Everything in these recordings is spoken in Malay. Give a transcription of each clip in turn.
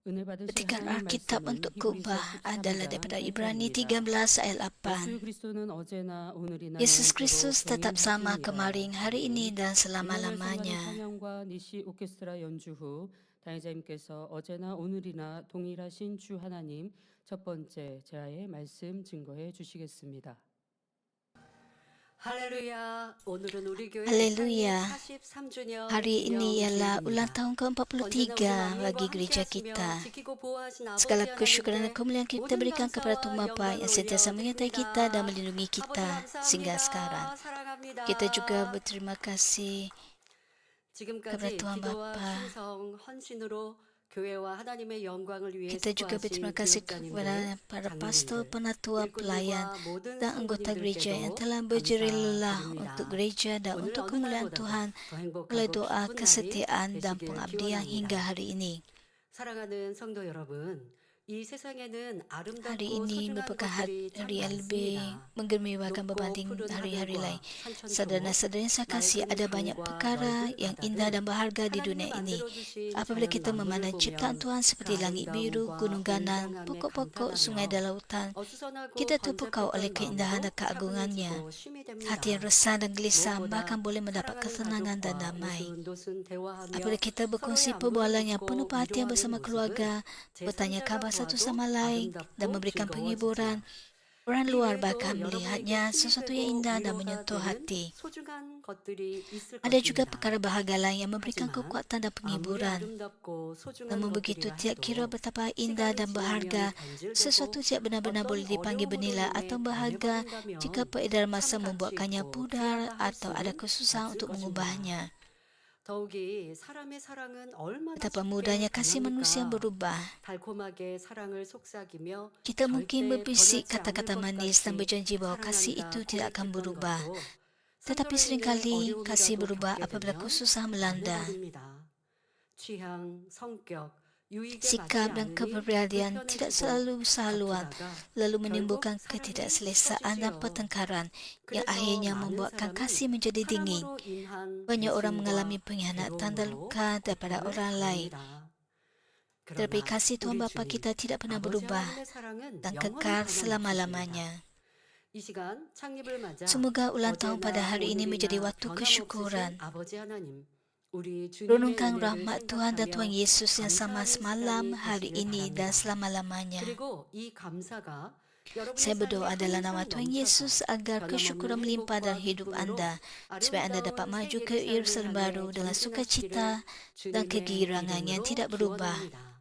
은혜 받으실 Petikan 하나님 Alkitab 말씀은 untuk 히브리서 kubah adalah 13장 daripada Ibrani 8절입니다. 13 ayat 예수 8. 그리스도는 어제나 오늘이나 Yesus 영원토록 Kristus tetap sama 동일하시니라. kemarin, hari ini, 아멘. dan 임마누엘 성가는 selama-lamanya. 찬양과 니시 오케스트라 연주 후 다니자님께서 어제나 오늘이나 동일하신 주 하나님 첫 번째 제아의 말씀 증거해 주시겠습니다. 할렐루야. 오늘은 우리 교회 창립 Haleluya. 43주년 Hari ini ialah ulang 기념주일입니다. tahun 언제나 우리 ke-43 bagi 만민과 gereja 함께하시며 kita. 지키고 보호하신 Segala 아버지 kesyukuran dan 하나님께 kemuliaan kita 모든 berikan kepada 감사와 Tuhan Bapa yang 영광을 sentiasa menyertai kita dan 올려드립니다. melindungi 아버지 kita sehingga sekarang. 감사합니다. Kita juga 사랑합니다. berterima kasih kepada 지금까지 Tuhan 기도와 Bapa. 충성, 헌신으로 교회와 하나님의 영광을 위해 Kita juga berterima 수고하신 kasih kepada 교육자님들, para pastor, 장로님들, penatua, pelayan, 일꾼들과 모든 dan anggota gereja yang 성도님들께도 telah berjerih lelah 감사드립니다. untuk gereja dan 오늘 untuk 어느 kemuliaan 날보다도 Tuhan 더 oleh 행복하고 doa, 기쁜 날이 kesetiaan, dan 되시길 pengabdian hingga 기원합니다. hari ini. 사랑하는 성도 여러분, 이 세상에는 Hari 아름답고 ini 소중한 merupakan 것들이 참 hari yang lebih 많습니다. menggembirakan 높고 berbanding 푸른 hari-hari lain. 하늘과 Saudara-saudara yang saya kasih, 맑은 ada banyak 강과 perkara 넓은 yang indah 바다는 dan berharga di 하나님이 dunia ini. 만들어주신 Apabila 자연 kita 만물을 memandang ciptaan 보면 Tuhan 그 seperti langit biru, 아름다움과 gunung ganan, 웅장함에 pokok-pokok, sungai 감탄하며 dan lautan, 어수선하고 kita terpukau oleh 번잡했던 keindahan dan 마음도 keagungannya. 차분해지고 쉼이 Hati yang 됩니다. resah dan gelisah bahkan 무엇보다 boleh mendapat 사랑하는 ketenangan dan 가족과 damai. 오순도순 대화하며 Apabila kita 서로의 berkongsi 안부를 perbualan yang penuh 묻고 perhatian 위로하는 bersama 모습은 keluarga, bertanya 제3자가 kabar satu 보아도 sama lain, dan 아름답고 memberikan penghiburan, 즐거워지지요. orang 이 luar 외에도 bahkan 여러분에게 melihatnya 힘이 sesuatu yang 되고 indah dan 위로가 menyentuh 되는 hati. 소중한 것들이 있을 Ada juga 것입니다. perkara berharga lain yang memberikan 하지만 kekuatan dan 아무리 penghiburan. 아름답고 소중한 Namun begitu, 것들이라 tiap kira 해도 betapa indah 시간이 dan berharga, 지나면 sesuatu 변질되고 tidak benar-benar 어떤 boleh dipanggil 어려움으로 bernilai 인해 atau berharga jika 변해버린다면 peredaran 참 masa 가치 membuatkannya 있고 pudar 귀하다 할 atau ada 수는 kesusahan 없을 untuk 것입니다. mengubahnya. 더욱이 사람의 사랑은 얼마나 Betapa 쉽게 mudahnya kasih manusia 변합니까? berubah. 달콤하게 사랑을 속삭이며 Kita mungkin 절대 berbisik 변하지 않을 kata-kata 것 manis dan 같이 berjanji bahwa kasih 사랑한다 itu tidak akan 고백했던 berubah. 것도 Tetapi 상처로 인해 seringkali kasih 어려움이라도 berubah 겪게 apabila 되면 kesusahan melanda. 변해버립니다. 취향, 성격, 유익에 맞지 Sikap dan 않으니 kepribadian tidak 불편해지고 selalu saluan, 다투다가 lalu 결국 menimbulkan 사랑이 ketidakselesaan dan 식어지지요. pertengkaran yang 그래서 akhirnya 많은 membuatkan 사람은 kasih menjadi dingin. 사랑으로 인한 Banyak orang mengalami 배신과 pengkhianatan dan 괴로움으로 luka daripada 고통을 orang lain. 당합니다. Tetapi 그러나 kasih Tuhan 우리 Bapa 주님, kita tidak pernah 아버지 berubah 하나님의 사랑은 dan 영원히 kekal 변함없으십니다. selama-lamanya. 이 시간 창립을 맞아 Semoga ulang tahun pada 어제나 hari ini menjadi 오늘이나 waktu 변함없으신 kesyukuran. 아버지 하나님, 우리 주님의 Renungkan 은혜를 rahmat Tuhan dan Tuhan 생각하며 Yesus yang sama 감사하는 semalam, 시간이 hari 되시길 ini, dan 바랍니다. selama-lamanya. 그리고 이 감사가 여러분의 Saya berdoa 삶에 dalam nama 항상 Tuhan 넘쳐서 Yesus agar kesyukuran 변함없는 melimpah dalam 행복과 hidup 기쁨으로 anda, supaya anda dapat 아름다운 maju 새 ke Yerusalem 예루살렘을 baru 향해 dengan sukacita 전진하시기를 dan 주님의 kegirangan yang 이름으로 tidak berubah. 기원합니다.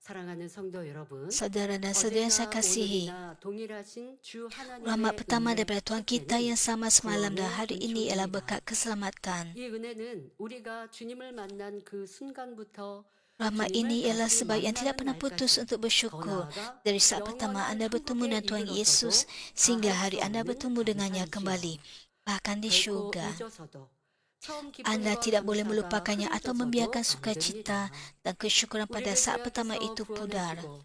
사랑하는 성도 여러분, Saudara dan saudara yang saya 어제나 kasihi, 오늘이나 동일하신 주 rahmat 하나님의 pertama 은혜 daripada Tuhan kita 첫째는 yang sama semalam dan 구원의 hari ini ialah 은총입니다. berkat keselamatan. 이 은혜는 우리가 주님을 만난 그 순간부터 Rahmat 주님을 ini ialah 다시 sebab yang tidak 만나는 pernah putus 날까지 untuk 더 bersyukur 나아가 dari saat pertama 영원한 anda bertemu dengan 천국에 Tuhan Yesus 이르러서도 sehingga 다할 hari 수 anda 없는 bertemu dengannya 감사이지요. kembali, bahkan di 결코 syurga. 잊어서도 처음 Anda 기쁨과 tidak boleh 감사가 melupakannya atau 흐려져서도 membiarkan 안 sukacita 됩니다. dan kesyukuran pada 우리를 saat pertama 죄악에서 itu pudar. 구원하시고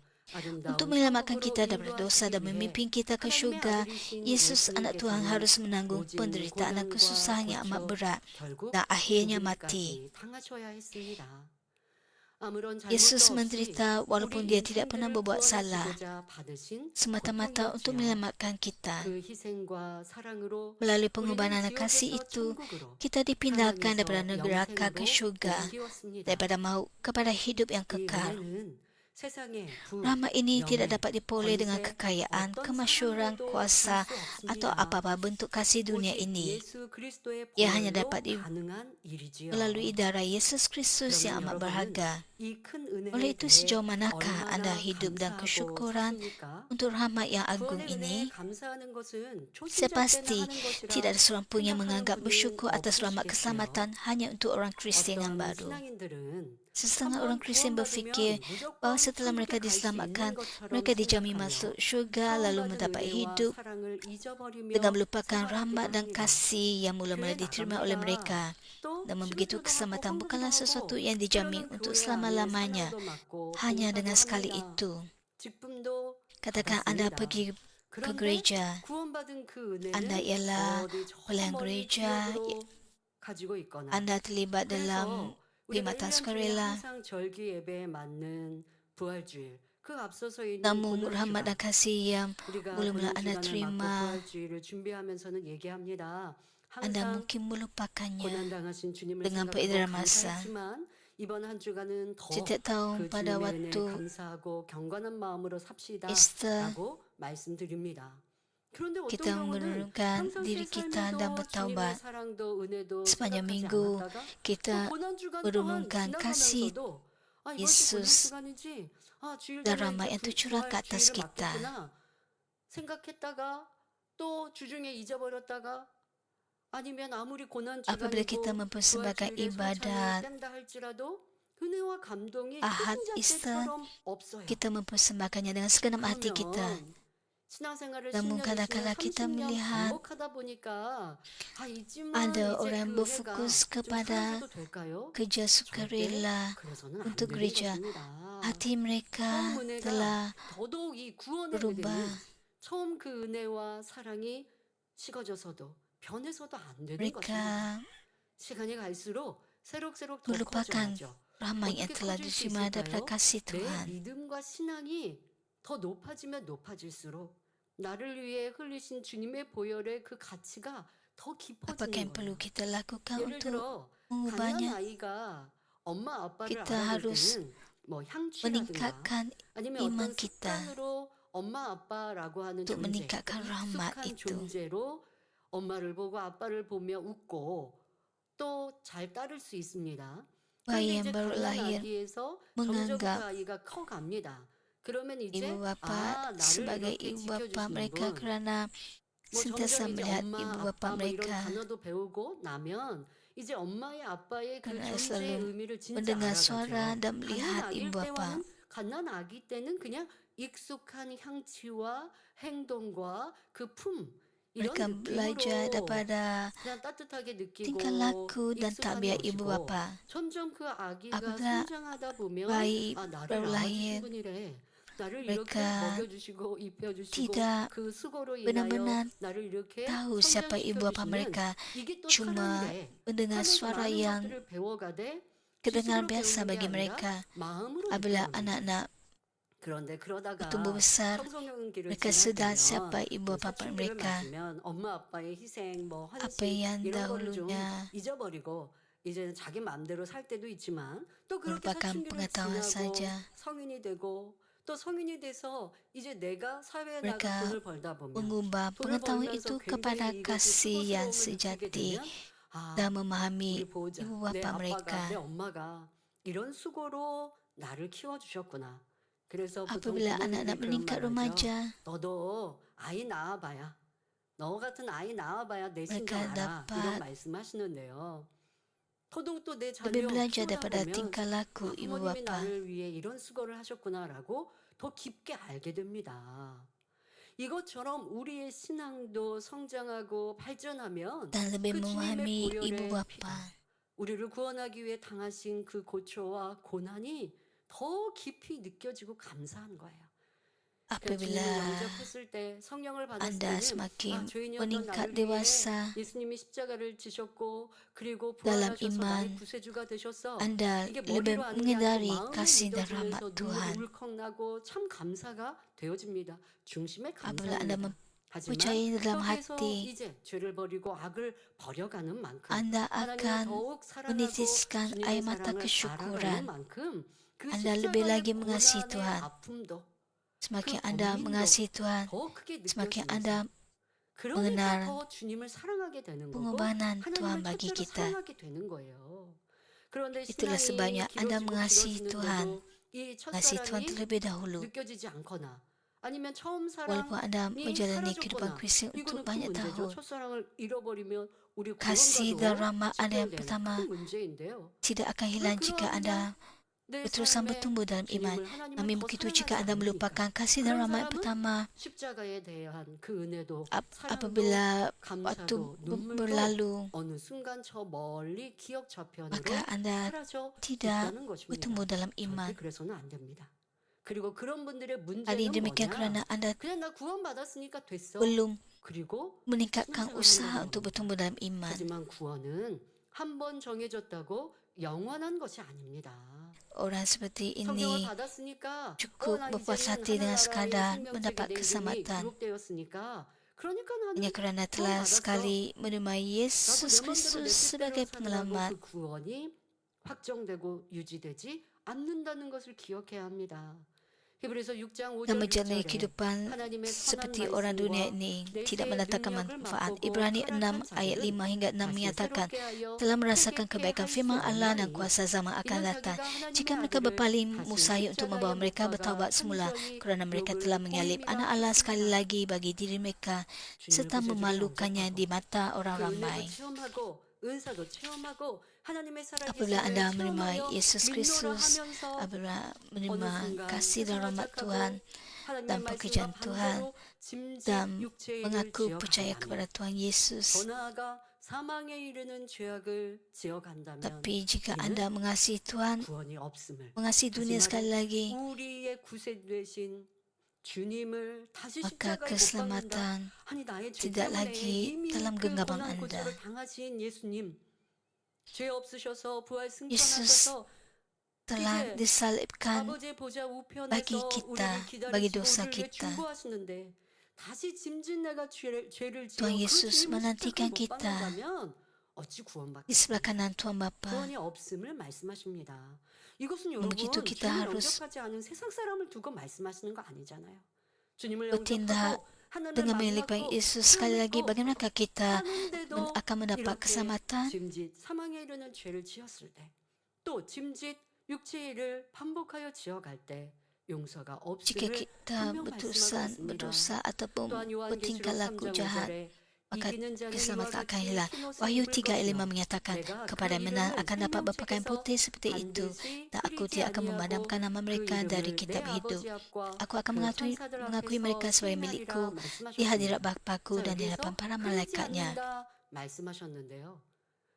Untuk 아름다운 menyelamatkan 천국으로 kita daripada dosa dan 인도하시기 위해 memimpin kita ke 하나님의 syurga, 아들이신 Yesus anak Tuhan 예수님께서는 harus menanggung 모진 penderitaan dan 고난과 kesusahan yang amat 고초 berat 결국 dan akhirnya mati. 죽음까지 당하셔야 했습니다. 아무런 Yesus 잘못도 없이 menderita walaupun 우리 dia tidak pernah 인생들을 berbuat salah, 구원하시고자 받으신 semata-mata untuk 고통이었지요. menyelamatkan kita. 그 희생과 사랑으로 Melalui 우리는 pengorbanan dan kasih 지옥에서 itu, 천국으로 kita dipindahkan daripada 사망에서 neraka ke 영생으로 syurga, 옮기었습니다. daripada maut kepada hidup yang 이 kekal. 은혜는 세상의 부, Rahmat ini tidak 명예, dapat diperoleh dengan 권세, kekayaan, 어떤 kemasyhuran, 사랑으로도 kuasa, 줄 수 atau 없습니다. apa-apa bentuk kasih dunia 오직 ini. 예수 그리스도의 Ia hanya 보혈로 dapat 가능한 일이지요. melalui darah Yesus Kristus yang 그러면 amat berharga. 이 큰 은혜에 Oleh itu, 대해 sejauh manakah anda 얼마나 hidup dan 감사하고 kesyukuran 사십니까? untuk rahmat yang agung 구원의 ini? 은혜에 감사하는 것은 Saya 초신자 때나 pasti 하는 것이라 tidak ada seorang pun yang 생각하는 menganggap 분이 bersyukur atas rahmat 없으시겠지요. keselamatan hanya untuk orang Kristian yang 어떤 baru. 신앙인들은 Setengah 한번 orang Kristian berfikir 구원받으면 bahawa 무조건 setelah mereka 천국에 갈 수 diselamatkan, 있는 것처럼 mereka dijamin 생각하며 masuk syurga lalu 처음 받은 mendapat 은혜와 hidup 사랑을 잊어버리며 dengan melupakan 살아가기도 rahmat dan 합니다. kasih yang mula-mula 교회 diterima oleh 나갑니다. mereka. 또 Namun begitu 치료도 keselamatan 받고 bukanlah 헌금도 sesuatu 하고 yang dijamin 그러면 untuk 교회 안에 selama-lamanya. 사랑도 받고 Hanya 봉사도 dengan sekali 합니다. itu. 직분도 Katakan anda 받았습니다. pergi ke 그런데 gereja. 구원받은 그 Anda 은혜는 ialah 어디 저 pelayan 멀리 gereja. 기억으로 가지고 있거나 Anda terlibat dalam 그래서 우리가 mata 1년 중에 sukarela. 항상 절기 예배에 맞는 부활주일, 그 앞서서 있는 Namun rahmat dan 고난주간, kasih yang 우리가 mula-mula Anda 고난주간을 맞고 terima, 부활주일을 준비하면서는 얘기합니다. Anda 항상 mungkin melupakannya 고난당하신 주님을 dengan 생각하고 peredaran masa. 감사했지만 이번 한 주간은 더 Setiap tahun 그 pada 주님의 은혜에 waktu 감사하고 경건한 마음으로 삽시다 Easter, 라고 말씀드립니다. 그런데 어떤 kita 경우는 menurunkan diri 평상시의 kita dan 삶에도 주님의 bertaubat. 사랑도 은혜도 Sepanjang 생각하지 minggu 않았다가 또 kita 고난주간 또한 merenungkan kasih 지나가면서도 이번 주 Yesus 고난주간이지 주일 dan 전에 rahmat yang 이제 tercurah ke atas 부활주일을 kita. 맞겠구나 생각했다가 또 주중에 잊어버렸다가 아니면 아무리 Apabila kita 고난주간이고 mempersembahkan 부활주일에 성찬을 ibadat 뗀다 할지라도 은혜와 감동이 Ahad 끝인 Easter, 자체처럼 없어요. kita mempersembahkannya dengan segenap hati kita. 그러면 신앙생활을 Namun 10년, 20년, kadang-kadang kita 30년 melihat 반복하다 보니까 잊지만 ada 이제 orang yang 그 은혜가 berfokus 좀 kepada 사라져도 될까요? kerja 절대 sukarela 그래서는 안 untuk 되는 gereja. 것입니다. Hati mereka 처음 은혜가 telah 더더욱 이 구원의 berubah. 은혜는 처음 그 은혜와 사랑이 식어져서도 변해서도 안 되는 것입니다. Mereka 시간이 갈수록 새록새록 더 melupakan 커져야죠. rahmat yang 어떻게 telah 커질 수 diterima daripada 있을까요? kasih 내 Tuhan. 믿음과 신앙이 더 높아지면 높아질수록 나를 위해 흘리신 주님의 보혈의 그 가치가 더 Apakah 깊어지는 yang perlu 거예요. kita lakukan 예를 untuk 들어 가난한 mengubahnya? 아이가 엄마 아빠를 Kita 알아볼 harus 때는 뭐 향취라든가 meningkatkan 아니면 iman 어떤 kita 습관으로 엄마 아빠라고 하는 untuk 존재, meningkatkan rahmat 익숙한 itu. 존재로 엄마를 보고 아빠를 보며 웃고 또 잘 따를 수 있습니다. Bayi 그런데 yang 이제 baru 가난 lahir 아기에서 점점 그 menganggap 아이가 커갑니다. 그러면 이제 ibu bapa 나를 sebagai 이렇게 ibu bapa 지켜주시는 mereka 분, kerana 뭐 sentiasa 점점 이제 melihat 엄마, ibu 아빠 bapa 뭐 이런 mereka 단어도 배우고 나면 이제 엄마의 아빠의 그 kerana 존재의 selalu 의미를 진짜 mendengar suara 알아가죠. dan 가난 melihat 아기일 ibu bapa. 때와는 갓난 아기 때는 그냥 익숙한 향취와 행동과 그 품, 이런 Mereka belajar 느낌으로 daripada 그냥 따뜻하게 tingkah 느끼고 laku dan 익숙한 tabiat ibu 것이고 bapa. 점점 그 아기가 Apabila 성장하다 보면 bayi 나를 baru 낳아주신 lahir, 분이래. 나를 이렇게 mereka 먹여주시고 입혀주시고 tidak 그 수고로 인하여 benar-benar 나를 이렇게 tahu siapa ibu bapa 성장시켜주시는 mereka, 이게 또 cuma 사랑이래. mendengar 하면서 suara 많은 yang 것들을 배워가되 kedengaran 지식으로 biasa 배우는 게 bagi 아니라 mereka. 마음으로 Apabila 느끼는 겁니다. anak-anak 그런데 그러다가 bertumbuh besar, 청소년기를 mereka 지나게 sedar siapa 되면 ibu 그 bapa 사춘기를 mereka. 맞으면 엄마 아빠의 희생, 뭐 Apa 헌신 yang 이런 거를 좀 dahulunya 잊어버리고 이제는 자기 마음대로 살 때도 있지만 또 그렇게 merupakan 사춘기를 pengetahuan 지나고 saja. 성인이 되고 또 성인이 돼서 이제 내가 사회에 Mereka 나가 돈을 벌다 보면 mengubah 돈을 pengetahuan 벌면서 itu kepada 굉장히 이것이 kasih yang 수고스러움을 느끼게 sejati 되면 dan memahami 우리 보호자, ibu 내 bapa 아빠가, 내 mereka. 엄마가 이런 수고로 나를 키워주셨구나. 그래서 보통 Apabila 부모님들이 anak-anak 그런 meningkat 말 하죠. remaja, 너도 아이 낳아봐야, 너 같은 아이 낳아봐야 내 심정 mereka 알아. 이런 dapat 말씀하시는데요. 더더욱 또 내 lebih 자녀 belajar 키우다 daripada 보면 tingkah laku ibu 부모님이 bapa. 나를 위해 이런 수고를 하셨구나라고 더 깊게 알게 됩니다. 이것처럼 우리의 신앙도 성장하고 발전하면 Dan lebih 그 주님의 memahami ibu 보혈의 bapa. 피가 우리를 구원하기 위해 당하신 그 고초와 고난이 더 깊이 느껴지고 감사한 거예요. 그러니까 주님을 Apabila 영접했을 때 성령을 받았을 Anda 때는 semakin 죄인이었던 meningkat 나를 위해 dewasa 예수님이 십자가를 지셨고 그리고 dalam 부활하셔서 나의 iman, 구세주가 되셨어. Anda 이게 lebih 머리로 아는 게 아니고 menyadari 마음이 kasih dan rahmat 믿어지면서 눈물이 Tuhan. 울컥 나고 참 감사가 되어집니다. 중심에 Apabila Anda 감사합니다. 하지만 mempercayai dalam 속에서 hati, 이제 죄를 버리고 악을 버려가는 만큼 Anda 하나님을 akan 더욱 사랑하고 menitiskan 주님의 air mata 사랑을 kesyukuran. 알아가는 만큼 그 Anda lebih 십자가의 lagi mengasihi 고난의 Tuhan. 아픔도 Semakin 그 Anda 고민도 mengasihi Tuhan, 더 크게 semakin 느껴지면서 Anda 그러니까 mengenal 더 주님을 사랑하게 되는 거고 pengorbanan 하나님을 Tuhan bagi 첫째로 kita. 사랑하게 되는 거예요. 그런데 Itulah 신앙이 sebabnya Anda 길어지고 mengasihi Tuhan, 길어지는데도 이 mengasihi Tuhan 첫사랑이 terlebih dahulu. 느껴지지 않거나 아니면 처음 Walaupun Anda 사랑이 menjalani kehidupan 사라졌거나 Kristen 이거는 untuk 큰 banyak 문제죠. tahun, 첫사랑을 잃어버리면 우리 kasih dan 구원과도 rahmat Anda yang 직결되는 pertama 큰 문제인데요. tidak akan 왜 hilang jika 그러냐? Anda 내 berterusan 삶에 bertumbuh dalam iman. 주님을 하나님을 Namun 더 begitu 사랑하지 jika Anda 않으니까 melupakan kasih dan 그런 rahmat yang 사람은 pertama, 십자가에 대한 그 은혜도 사랑도 apabila waktu 감사도 눈물도 berlalu, 어느 순간 저 멀리 기억 저편으로 maka Anda 사라져 tidak 있다는 것입니다. bertumbuh dalam 절대 iman. 그래서는 안 됩니다. 그리고 그런 분들의 Hal 문제는 ini demikian 뭐냐? kerana Anda 그냥 나 구원받았으니까 됐어. belum 그리고 meningkatkan 신앙생활 usaha 하는 untuk 겁니다. bertumbuh dalam iman. 하지만 구원은 한 번 정해졌다고 영원한 것이 아닙니다. orang seperti 성경을 ini 받았으니까 cukup 나 berpuas 이제는 hati dengan 하늘나라의 sekadar 생명책에 mendapat 내 이름이 keselamatan. 기록되었으니까 그러니까 Hanya 나는 kerana 구원 telah 받았어. sekali menerima 나도 Yesus 내 맘대로 내 Kristus 뜻대로 sebagai 살으라고 penyelamat. 그 구원이 확정되고 유지되지 않는다는 것을 기억해야 합니다. 히브리서 6장 5절 Dan menjalani 6절에 kehidupan 하나님의 선한 seperti orang dunia 말씀과 ini 내 tidak 죄의 mendatangkan 능력을 manfaat. 맛보고 Ibrani 6 타락한 ayat 자들은 5 hingga 6 다시 menyatakan 새롭게 하여 telah merasakan 회개케 kebaikan 할 수 firman Allah dan 없나니 kuasa zaman akan 이는 datang. 자기가 하나님의 Jika mereka 아들을 berpaling 다시 mustahil untuk membawa 십자가에 mereka 못 bertaubat 박아 semula 현저히 kerana mereka 욕을 telah menyalib 보임이라 anak Allah sekali 하셨습니다. lagi bagi diri mereka 주님을 serta 구세주로 memalukannya 영접하고 di mata 그 orang 은혜도 ramai. 체험하고 은사도 체험하고 하나님의 Apabila 살아계심을 anda menerima 체험하여 Yesus 민노라 Kristus, 하면서 apabila 어느 menerima 순간 kasih dan 세상을 rahmat 착하고 Tuhan 하나님의 dan 말씀과 pekerjaan Tuhan 반대로 짐짓 dan 육체의 일을 mengaku percaya 지어간다면 kepada Tuhan 더 Yesus. 나아가 사망에 이르는 죄악을 지어간다면 Tapi jika 이는 anda mengasihi Tuhan, 구원이 없음을 mengasihi dunia sekali lagi, 우리의 구세주되신 주님을 다시 maka 십자가에 못 박는다. keselamatan 아니 나의 죄 tidak 때문에 lagi 이미 dalam 그 genggaman 고난 anda. 고초를 당하신 예수님 죄 없으셔서 부활 Yesus 승천하셔서 telah 이제 disalibkan 아버지의 보좌 bagi 우편에서 kita, 우리를 bagi 기다리시고 dosa 우리를 왜 kita. 중보하시는데 다시 짐진 내가 죄를 지어 Tuhan 그 Yesus 주님을 menantikan 십자가에 못 kita 박는다면 어찌 구원받겠습니까? di sebelah kanan Tuhan Bapa. 구원이 없음을 말씀하십니다. 이것은 Begitu 여러분 kita 주님을 harus 영접하지 않은 세상 사람을 두고 말씀하시는 거 아니잖아요. 주님을 bertindak 영접하고 하나님을 dengan menyelipkan 만났고 Yesus sekali lagi. Bagaimanakah kita 하는데도 akan mendapat 이렇게 keselamatan? 짐짓 사망에 이르는 죄를 지었을 때, 또 짐짓 육체의 일을 반복하여 지어갈 때 용서가 Jika 없음을 kita 분명 말씀하고 있습니다. berdosa ataupun 또한 요한계시록 bertingkah laku 3장 jahat, 5절에 maka 이기는 자는 이와 keselamatan akan 같이 hilang. 흰옷을 Wahyu 입을 3 ayat 5 것이요 menyatakan, 내가 kepada 그 menang 이름을 akan dapat berpakaian 생명책에서 putih seperti itu, 반드시 dan aku 흐리지 tidak akan 아니하고 memadamkan nama 그 mereka dari 이름을 내 kitab hidup. 아버지 앞과 Aku akan 그 mengakui 천사들 mereka 앞에서 sebagai 승리하리라 milikku di 말씀하셨습니다. hadirat Bapaku 자, dan di 여기서 hadapan para 흐리지 malaikatnya. 않는다 말씀하셨는데요.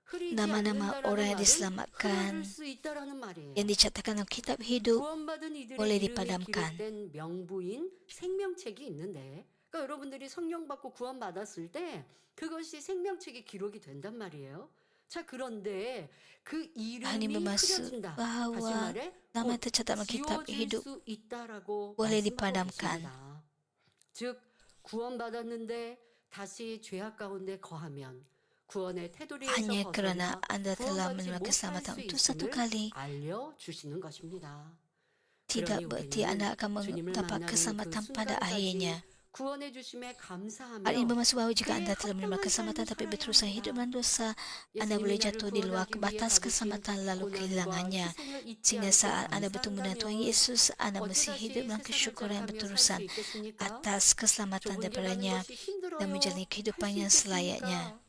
흐리지 Nama-nama 않는다라는 orang yang 말은 diselamatkan, 흐려질 수 있다라는 말이에요. yang dicatatkan dalam kitab hidup, 구원받은 이들의 boleh 이름이 dipadamkan. 기록된 명부인 생명책이 있는데, 그러니까 여러분들이 성령 받고 구원받았을 때 그것이 생명책에 기록이 된단 말이에요. 자, 그런데 그 Hanya 이름이 bermaksud 흐려진다. 다시 bahawa 말해 nama yang 곧 tercatat dalam kitab 지워질 hidup 수 있다라고 boleh 말씀하고 dipadamkan. 계십니다. 즉 구원받았는데 다시 죄악 가운데 거하면 구원의 테두리에서 hanya kerana 벗어나 anda telah 구원받지 menerima 못할 keselamatan 수 untuk satu 있음을 kali, 알려주시는 것입니다. tidak 그러니 berarti 우리는 anda akan 주님을 mendapat 만나는 그 keselamatan pada 순간까지 akhirnya. 구원해 주심에 감사하며 Hal ini bermaksud bahawa jika anda 그의 telah menerima 합당한 keselamatan 삶을 tapi 살아야 berterusan hidup 합니다. dalam dosa, anda 예수님이 boleh 나를 jatuh di luar 구원하기 위해 batas 받으신 keselamatan lalu 고난과 kehilangannya. 희생을 잊지 Sehingga 않고 saat anda bertemu dengan Tuhan 감사한다면 Yesus, anda mesti 어찌다시 hidup dalam 세상을 kesyukuran yang 자랑하며 살 수 berterusan 있겠습니까? atas keselamatan 좁은 길 가는 daripadanya 것이 힘들어요. dan menjalani kehidupan 할 수 yang selayaknya. 있겠습니까?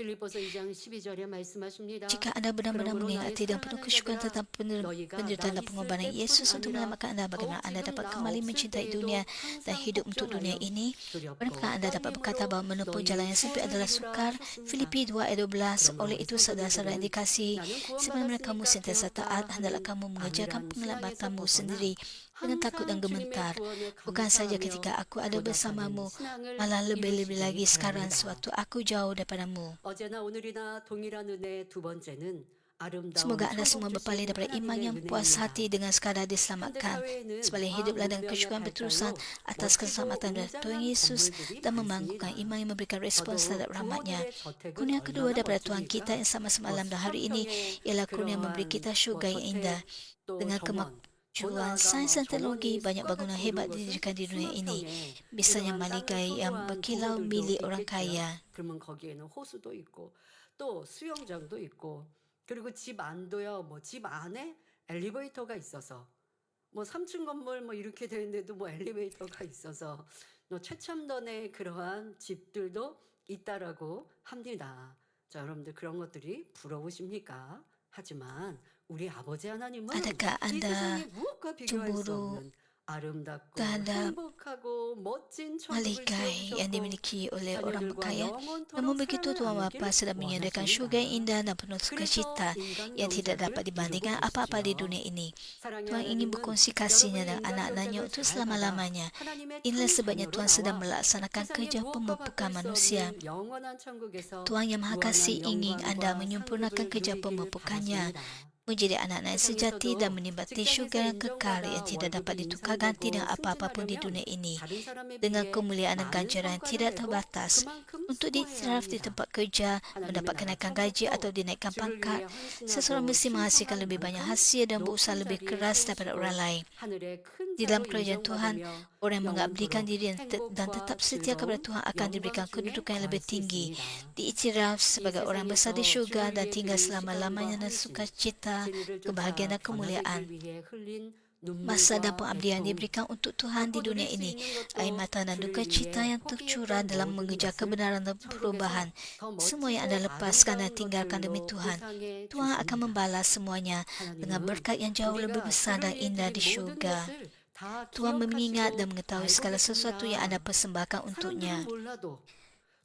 빌립보서 2장 12절에 말씀하십니다. Jika anda benar-benar 그러므로 나의 mengingati dan penuh 사랑하는 kesyukuran 자들아, tentang 너희가 penderitaan 나 dan 있을 pengorbanan 때뿐 Yesus untuk 아니라 menyelamatkan anda, bagaimana 더욱 anda 지금 dapat 나 kembali 없을 mencintai 때에도 dunia dan 항상 hidup untuk dunia 걱정하여 ini. 두렵고 Pernahkah anda dapat berkata bahawa menempuh 너희 jalan yang sempit adalah 구원을 sukar? 이루라 Filipi 2 ayat 12. 그러므로 Oleh 우리 itu saudara-saudara yang 성도들은 dikasihi, 나는 sebenarnya kamu 구원받았으니까 sentiasa 되었다 taat, hendaklah 하는 kamu mengerjakan 안일한 penglibatamu 신앙에서 sendiri dengan takut dan 항상 주님의 gemetar. 구원에 Bukan saja 감사하며 ketika aku ada 보답하는 bersamamu, 신앙을 malah lebih-lebih lagi 이루시길 sekarang 바랍니다. sewaktu aku jauh daripadamu. 어제나 오늘이나 동일한 은혜 두 번째는 아름다운 Semoga anda semua 천국 berpaling 주신 daripada iman 하나님의 yang puas 은혜입니다. hati dengan sekadar 현대 diselamatkan. 사회에는 Sebaliknya 과학 hiduplah dengan 문명의 kesyukuran berterusan 발달로 atas keselamatan dari 멋지고 Tuhan 웅장한 Yesus 건물들이 dan membangunkan 많습니다. iman yang memberikan respons 더더욱 terhadap rahmatnya. 부모들의 저택은 Kurnia kedua 얼마나 daripada Tuhan kita 멋집니까? yang sama-sama alam dan hari 수천 ini 평의 ialah kurnia memberi 그러한 kita syurga yang indah. 저택 또 Dengan 정원 kemajuan sains dan teknologi, banyak bangunan hebat didirikan di dunia ini. Misalnya maligai yang berkilau milik orang kaya. 그러면 거기에는 호수도 있고 또 수영장도 있고 그리고 집 안도요 뭐 집 안에 엘리베이터가 있어서 뭐 3층 건물 뭐 이렇게 되는데도 뭐 엘리베이터가 있어서 최첨단의 그러한 집들도 있다라고 합니다. 자, 여러분들 그런 것들이 부러우십니까? 하지만 우리 아버지 하나님은 Adakah 이 anda 세상의 무엇과 비교할 수 cemburu 없는 아름답고 terhadap 행복하고 멋진 천국을 Malikai yang 세워주셨고 dimiliki oleh orang 자녀들과 berkaya. 영원토록 Namun begitu 사랑을 Tuhan 나누기를 Bapa sedang menyediakan syurga yang 원하십니다. indah dan penuh 그래서 sukacita 인간 yang tidak 영작을 dapat dibandingkan 이루고 apa-apa di 계시지요. dunia ini. 사랑의 Tuhan ingin 하나님은 berkongsi kasihnya 여러분의 dengan 인간 anak-anaknya 영작을 untuk 잘 받아 selama-lamanya. 하나님의 Inilah 참 sebabnya 자녀로 Tuhan sedang 나와 melaksanakan 세상의 kerja 무엇과 pemupukan 바꿀 수 manusia. 없는 영원한 천국에서 Tuhan yang Maha Kasih 무한한 ingin Anda 영광과 menyempurnakan 상급을 kerja 누리길 pemupukannya, 바라십니다. menjadi anak-anak yang sejati dan 세상에서도 menikmati 직장에서 syurga yang kekal yang 인정받아 tidak dapat 월급이 ditukar ganti dengan 인상되고 apa-apapun di 승진하려면 dunia ini. 다른 사람에 Dengan 비해 kemuliaan dan 많은 ganjaran yang 성과를 tidak 내고 terbatas, 그만큼 untuk 수고해야 diiktiraf di 합니다. tempat kerja, 하나님의 mendapat 나라 kenaikan gaji 처먹고 atau dinaikkan 주를 pangkat, 위해 seseorang 헌신하고 mesti menghasilkan 충성한 lebih banyak 만큼 hasil dan berusaha 높은 lebih 자리에 keras daripada orang 세우시고 lain. 하늘의 큰 Di dalam 자로 kerajaan Tuhan, 인정받으며 orang yang mengabdikan 영원토록 diri dan tetap 행복과 setia kepada 즐거움, Tuhan akan diberikan 영광 중에 kedudukan yang 거할 lebih 수 tinggi, 있습니다. diiktiraf 이 sebagai orang besar di 세상에서 syurga 주를 dan 위해 tinggal 드린 selama-lamanya 시간과 dalam 헌신, sukacita, 진리를 kebahagiaan 쫓아 dan kemuliaan. 변화되기 위해 흘린 Masa dan 눈물과 pengabdian 애통, diberikan untuk Tuhan di 갖고 dunia 누릴 수 ini, 있는 air 것도 mata dan 주를 duka cita 위해 yang tercurah 포기했던 dalam 모든 mengejar 것을 kebenaran dan perubahan. 천국에서 더 Semua yang 멋지고 Anda lepaskan dan 아름다운 tinggalkan demi 것들로 Tuhan, 보상해 Tuhan akan 주십니다. membalas semuanya dengan 하나님은 berkat yang jauh lebih 우리가 besar dan 주를 위해 indah 드린 di 모든 syurga. 것을 다 Tuhan mengingat dan 기억하시고 mengetahui 알고 segala sesuatu yang Anda 계십니다. persembahkan 사람들은 untuknya. 몰라도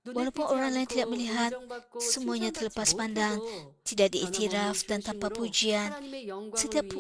눈에 Walaupun 띄지 orang lain tidak 않고 melihat, 인정받고 semuanya 칭찬받지 terlepas pandang, 못해도 tidak 변함없는 diiktiraf dan tanpa 중심으로 pujian. 하나님의 영광을 Setiap, 위해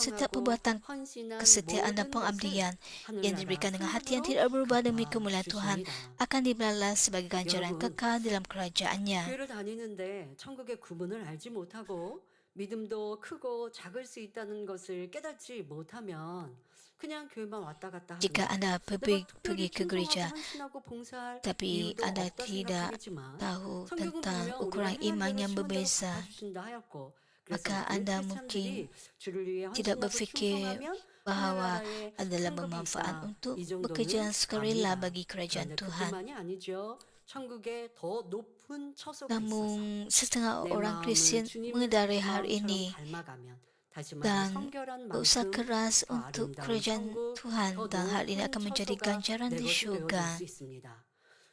setiap 충성하고 perbuatan 헌신한 kesetiaan dan 모든 것을 pengabdian yang 하늘나라 diberikan dengan hati yang 상급으로 tidak berubah demi 갚아 kemuliaan Tuhan 주십니다. akan dibalas sebagai ganjaran 여러분, kekal dalam kerajaannya. 교회를 다니는데 천국의 구분을 알지 못하고 믿음도 크고 작을 수 있다는 것을 깨닫지 못하면 그냥 교회만 왔다 갔다 Jika 하면 Anda 내가 pergi 특별히 ke gereja 충성하고 헌신하고 봉사할 tapi 이유도 Anda 없다 tidak 생각하겠지만 tahu 성경은 tentang 분명 우리가 ukuran 행한 iman 대로 yang 시원대로 berbeza, 갚아주신다 하였고 그래서 maka 많은 Anda 크리스찬들이 mungkin 주를 위해 tidak 헌신하고 berfikir 충성하면 bahawa 하늘나라에 adalah 상급이 bermanfaat 있다. untuk 이 bekerja 정도는 sukarela 압니다. bagi kerajaan 그런데 Tuhan. 그뿐만이 아니죠. 천국에 더 높은 처소가 있어서 Namun setengah 내 orang 마음을 Kristian 주님의 mengedari hal 마음처럼 ini 닮아가면 다시 말해 dan 성결한 berusaha 만큼 keras 더 untuk 아름다운 kerajaan 천국, Tuhan 더 dan hal ini 높은 akan menjadi 처소가 ganjaran 내 di 것이 syurga. 되어질 수 있습니다.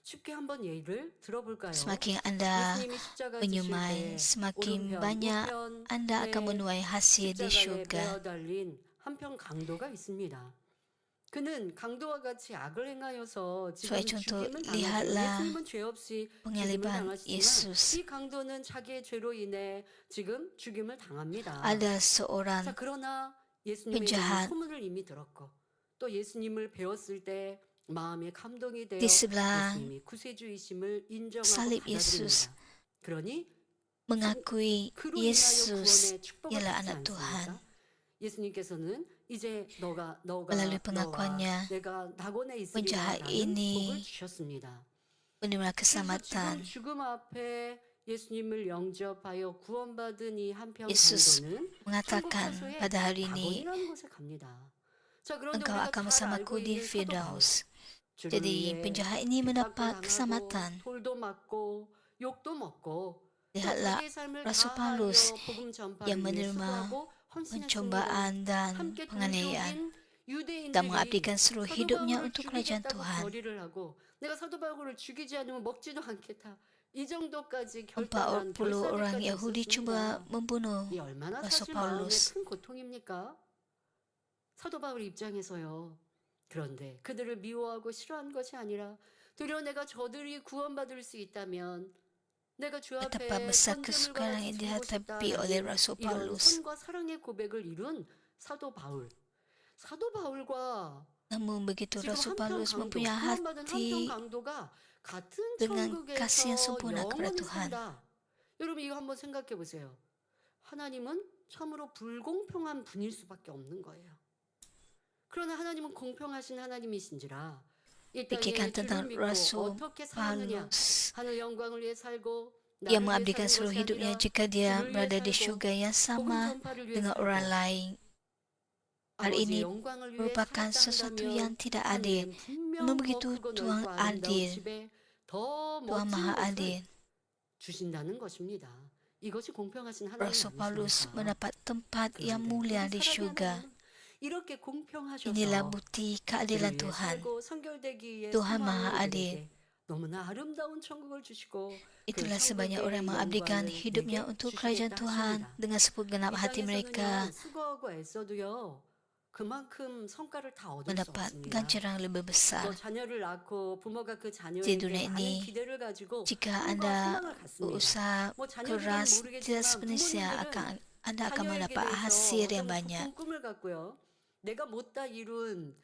쉽게 한번 예를 들어볼까요? Semakin Anda 예수님이 십자가 지실 menyumai, 때 semakin 오른편, banyak 우편에 Anda akan menuai hasil di 십자가에 syurga. 매어 달린 한편 강도가 있습니다. 그는 강도와 같이 악을 행하여서 지금 Sebagai contoh, 죽임을 당하죠. lihatlah 예수님은 죄 없이 죽임을 pengaliban 당하시지만 Yesus. 이 강도는 자기의 죄로 인해 지금 죽임을 당합니다. Ada seorang 자, 그러나 예수님에 대한 penjahat 소문을 이미 들었고 또 예수님을 배웠을 때 마음에 감동이 되어 di sebelah 예수님이 구세주이심을 인정하고 salib Yesus 받아들입니다. 그러니 mengakui 그로 인하여 Yesus 구원의 축복을 ialah 받지 anak Tuhan. 않습니까? 예수님께서는 이제 너가 Melalui pengakuannya, 내가 낙원에 penjahat 있으리라는 ini 복을 주셨습니다. menerima 그래서 keselamatan. 죽음 앞에 예수님을 영접하여 구원받은 이 한편 Yesus 강도는 mengatakan 천국 pada hari ini, 낙원이라는 곳에 갑니다. 자, 그런데 engkau 우리가 akan 잘 bersamaku 알고 di 있는 사도 바울, Firdaus. 주를 Jadi 위해 penjahat ini 핍박도 mendapat 당하고 keselamatan. 돌도 맞고 욕도 먹고 또 Lihatlah 자기의 삶을 Rasul 다하여 Paulus 복음 전파를 yang 위해 menerima 수고하고 헌신했습니다. pencobaan dan 함께 penganiayaan 동족인 dan 유대인들이 mengabdikan seluruh 사도 hidupnya 바울을 untuk kerajaan 죽이겠다고 Tuhan. 결의를 하고 내가 사도 바울을 죽이지 않으면 먹지도 않겠다. 이 정도까지 40 결단한 orang 결사대까지 Yahudi cuba 있었습니다. membunuh 이 얼마나 Rasul 사실 마음에 Paulus. 큰 고통입니까? 사도 바울 입장에서요. 그런데 그들을 미워하고 싫어한 것이 아니라 되려 내가 저들이 구원받을 수 있다면 내가 주 앞에 Betapa besar 번제물과 kesukaran 같이 yang 드리고 dihadapi oleh 싶다라는 Rasul 이런 Paulus. 선과 사랑의 고백을 이룬 사도 바울. 사도 바울과 Namun begitu 지금 Rasul 한편 Paulus 강도, mempunyai 구원받은 한편 hati 강도가 같은 dengan kasih yang 천국에서 sempurna kepada 영원히 Tuhan. 산다. 여러분 이거 한번 생각해 보세요. 하나님은 참으로 불공평한 분일 수밖에 없는 거예요. 그러나 하나님은 공평하신 하나님이신지라 이 Pikirkan 땅에 tentang 주를 믿고 Rasul 어떻게 살았느냐 Paulus 하늘 영광을 위해 살고 yang 나를 위해 mengabdikan 사는 seluruh 것이 hidupnya 아니라 jika dia 주를 위해 berada di 살고 syurga yang 복음 sama 전파를 위해 dengan 살고 orang lain. Hal 아버지 ini 영광을 위해 merupakan 살았다 sesuatu yang 한다면 tidak adil. 하늘은 분명 Namun 더 begitu 크고 Tuhan 넓고 아름다운 adil, 집에 더 Tuhan 멋진 Maha 것을 adil. 주신다는 것입니다. 이것이 공평하신 하나님 Rasul Paulus 아니십니까? mendapat tempat yang 그런데 mulia 우리 di 사랑하는 syurga. 하나님은 이렇게 공평하셔서 Inilah bukti keadilan 주를 위해 Tuhan. 살고 선결되기 위해 Tuhan 사모하는 Maha adil. 이들에게 너무나 아름다운 천국을 주시고 그 Itulah sebabnya orang 천국의 mengabdikan 영광을 hidupnya 내게 untuk kerajaan 주시겠다 Tuhan 하십니다. dengan segenap 이 hati mereka. 땅에서는요 수고하고 애써도요 그만큼 성과를 다 얻을 수 mendapat 없습니다. ganjaran lebih 뭐 besar. 자녀를 낳고 부모가 그 Di 자녀에게 dunia 많은 ini, 기대를 가지고 jika 꿈과 Anda 희망을 갖습니다. berusaha 뭐 자녀들은 keras, tidak 모르겠지만 sepenuhnya 부모님들은 Anda akan 자녀에게 mendapat 대해서 hasil yang 어떤 banyak. 깊은 꿈을 갖고요. 내가 못다 이룬